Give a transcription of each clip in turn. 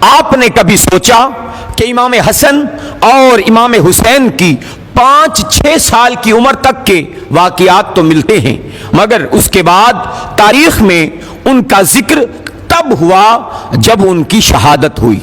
آپ نے کبھی سوچا کہ امام حسن اور امام حسین کی 5-6 سال کی عمر تک کے واقعات تو ملتے ہیں، مگر اس کے بعد تاریخ میں ان کا ذکر تب ہوا جب ان کی شہادت ہوئی۔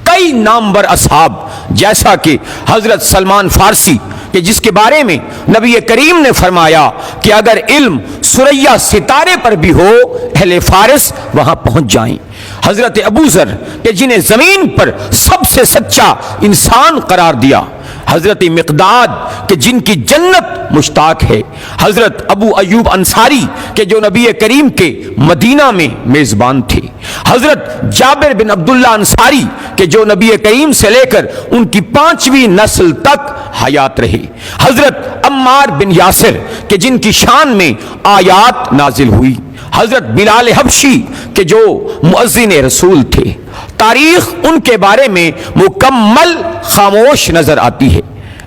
کئی نامور اصحاب جیسا کہ حضرت سلمان فارسی کہ جس کے بارے میں نبی کریم نے فرمایا کہ اگر علم ثریا ستارے پر بھی ہو اہل فارس وہاں پہنچ جائیں، حضرت ابو ذر کہ جنہیں زمین پر سب سے سچا انسان قرار دیا، حضرت مقداد کہ جن کی جنت مشتاق ہے، حضرت ابو ایوب انصاری کہ جو نبی کریم کے مدینہ میں میزبان تھے، حضرت جابر بن عبداللہ انصاری کہ جو نبی کریم سے لے کر ان کی 5ویں نسل تک حیات رہے، حضرت عمار بن یاسر کہ جن کی شان میں آیات نازل ہوئی، حضرت بلال حبشی کہ جو مؤذن رسول تھے۔ تاریخ ان کے بارے میں مکمل خاموش نظر آتی ہے۔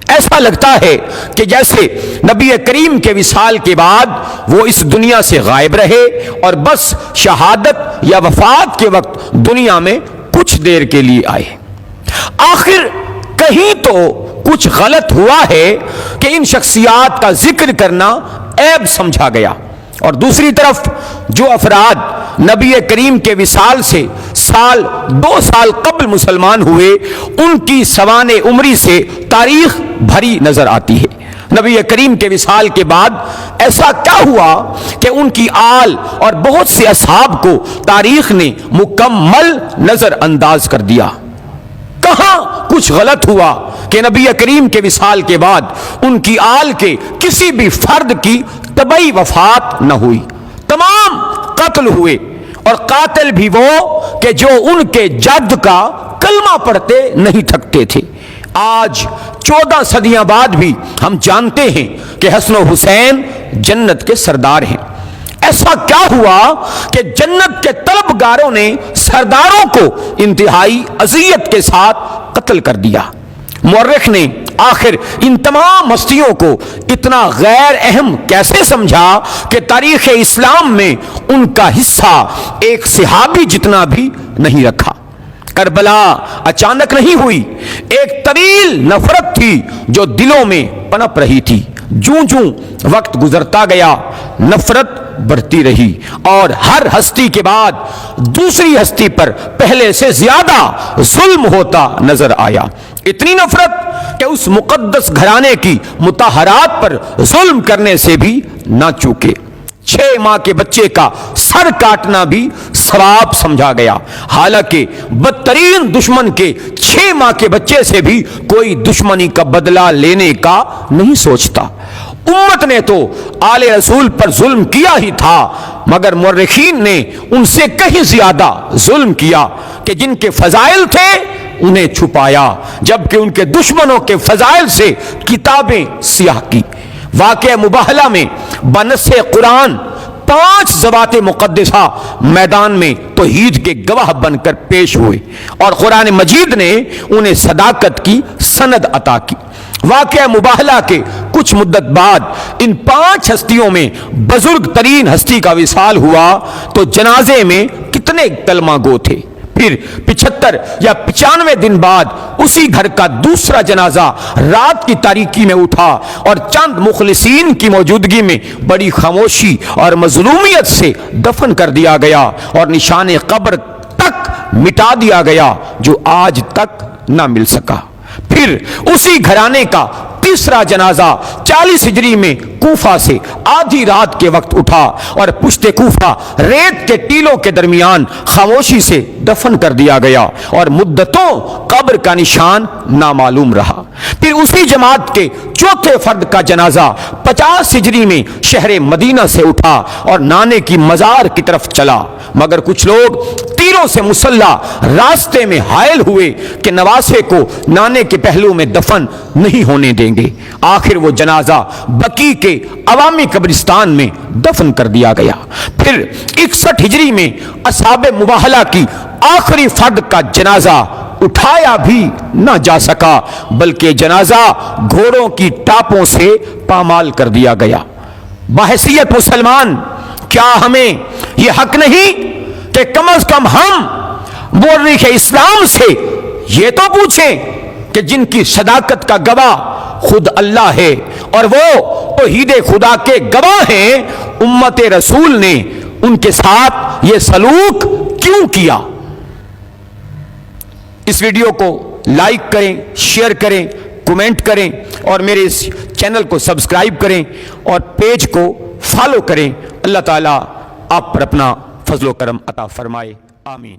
ایسا لگتا ہے کہ جیسے نبی کریم کے وصال کے بعد وہ اس دنیا سے غائب رہے اور بس شہادت یا وفات کے وقت دنیا میں کچھ دیر کے لیے آئے۔ آخر کہیں تو کچھ غلط ہوا ہے کہ ان شخصیات کا ذکر کرنا عیب سمجھا گیا، اور دوسری طرف جو افراد نبی کریم کے وصال سے 2 سال قبل مسلمان ہوئے ان کی سوانح عمری سے تاریخ بھری نظر آتی ہے۔ نبی کریم کے وصال کے بعد ایسا کیا ہوا کہ ان کی آل اور بہت سے اصحاب کو تاریخ نے مکمل نظر انداز کر دیا؟ کہاں کچھ غلط ہوا کہ نبی کریم کے وصال کے بعد ان کی آل کے کسی بھی فرد کی طبعی وفات نہ ہوئی؟ تمام قتل ہوئے، اور قاتل بھی وہ کہ جو ان کے جد کا کلمہ پڑھتے نہیں تھکتے تھے۔ آج 14 صدیاں بعد بھی ہم جانتے ہیں کہ حسن و حسین جنت کے سردار ہیں۔ ایسا کیا ہوا کہ جنت کے طلبگاروں نے سرداروں کو انتہائی اذیت کے ساتھ قتل کر دیا؟ مورخ نے آخر ان تمام ہستیوں کو اتنا غیر اہم کیسے سمجھا کہ تاریخ اسلام میں ان کا حصہ ایک صحابی جتنا بھی نہیں رکھا؟ کربلا اچانک نہیں ہوئی، ایک طویل نفرت تھی جو دلوں میں پنپ رہی تھی۔ جوں جوں وقت گزرتا گیا نفرت بڑھتی رہی، اور ہر ہستی کے بعد دوسری ہستی پر پہلے سے زیادہ ظلم ہوتا نظر آیا۔ اتنی نفرت کہ اس مقدس گھرانے کی مطہرات پر ظلم کرنے سے بھی نہ چوکے۔ 6 ماہ کے بچے کا سر کاٹنا بھی ثواب سمجھا گیا، حالانکہ بدترین دشمن کے 6 ماہ کے بچے سے بھی کوئی دشمنی کا بدلہ لینے کا نہیں سوچتا۔ امت نے تو آل رسول پر ظلم کیا ہی تھا، مگر مورخین نے ان سے کہیں زیادہ ظلم کیا کہ جن کے فضائل تھے انہیں چھپایا، جبکہ ان کے دشمنوں کے فضائل سے کتابیں سیاہ کی۔ واقعہ مباہلہ میں بنص قرآن 5 ذوات مقدسہ میدان میں توحید کے گواہ بن کر پیش ہوئے، اور قرآن مجید نے انہیں صداقت کی سند عطا کی۔ واقعہ مباہلہ کے کچھ مدت بعد ان 5 ہستیوں میں بزرگ ترین ہستی کا وصال ہوا تو جنازے میں کتنے کلمہ گو تھے؟ پھر 75 یا 95 دن بعد اسی گھر کا دوسرا جنازہ رات کی تاریکی میں اٹھا، اور چند مخلصین کی موجودگی میں بڑی خاموشی اور مظلومیت سے دفن کر دیا گیا، اور نشان قبر تک مٹا دیا گیا جو آج تک نہ مل سکا۔ پھر اسی گھرانے کا تیسرا جنازہ 40 ہجری میں کوفہ سے آدھی رات کے وقت اٹھا، اور پشت کوفہ ریت کے ٹیلوں کے درمیان خاموشی سے دفن کر دیا گیا، اور مدتوں قبر کا نشان نامعلوم رہا۔ پھر اسی جماعت کے چوتھے فرد کا جنازہ 50 ہجری میں شہر مدینہ سے اٹھا اور نانے کی مزار کی طرف چلا، مگر کچھ لوگ تیروں سے مسلح راستے میں حائل ہوئے کہ نواسے کو نانے کے پہلو میں دفن نہیں ہونے دیں گے۔ آخر وہ جنازہ بقیع کے عوامی قبرستان میں دفن کر دیا گیا۔ پھر 61 ہجری میں اصحاب مباہلہ کی آخری فرد کا جنازہ اٹھایا بھی نہ جا سکا، بلکہ جنازہ گھوڑوں کی ٹاپوں سے پامال کر دیا گیا۔ بحیثیت مسلمان کیا ہمیں یہ حق نہیں کہ کم از کم ہم بول رہی ہے اسلام سے، یہ تو پوچھیں کہ جن کی صداقت کا گواہ خود اللہ ہے اور وہ توحید خدا کے گواہ ہیں، امت رسول نے ان کے ساتھ یہ سلوک کیوں کیا؟ اس ویڈیو کو لائک کریں، شیئر کریں، کمنٹ کریں اور میرے اس چینل کو سبسکرائب کریں اور پیج کو فالو کریں۔ اللہ تعالیٰ آپ پر اپنا فضل و کرم عطا فرمائے، آمین۔